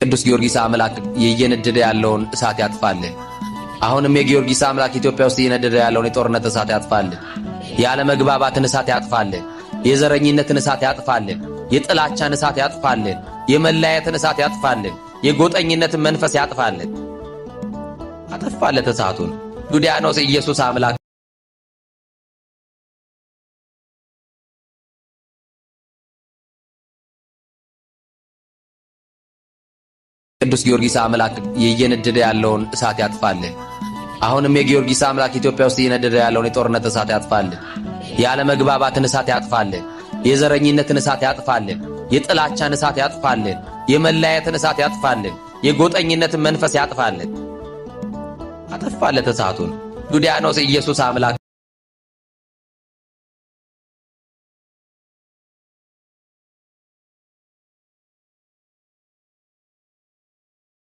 ቅዱስ ጊዮርጊስ አምላክ እየነደደ ያለውን እሳት ያጥፋልን። አሁንም የጊዮርጊስ አምላክ ኢትዮጵያ ውስጥ እየነደደ ያለውን የጦርነት እሳት ያጥፋልን። ያለ መግባባትን እሳት ያጥፋልን። የዘረኝነትን እሳት ያጥፋልን። የጥላቻን እሳት ያጥፋልን። የመለያየትን እሳት ያጥፋልን። የጎጠኝነትን መንፈስ ያጥፋልን። አጠፋለት እሳቱን። ዱዲያኖስ ኢየሱስ አምላክ ቅዱስ ጊዮርጊስ አምላክ እየነደደ ያለውን እሳት ያጥፋልን። አሁንም የጊዮርጊስ አምላክ ኢትዮጵያ ውስጥ እየነደደ ያለውን የጦርነት እሳት ያጥፋልን። ያለ መግባባትን እሳት ያጥፋልን። የዘረኝነትን እሳት ያጥፋልን። የጥላቻን እሳት ያጥፋልን። የመለያየትን እሳት ያጥፋልን። የጎጠኝነትን መንፈስ ያጥፋልን። አጠፋለት እሳቱን። ዱዲያኖስ ኢየሱስ አምላክ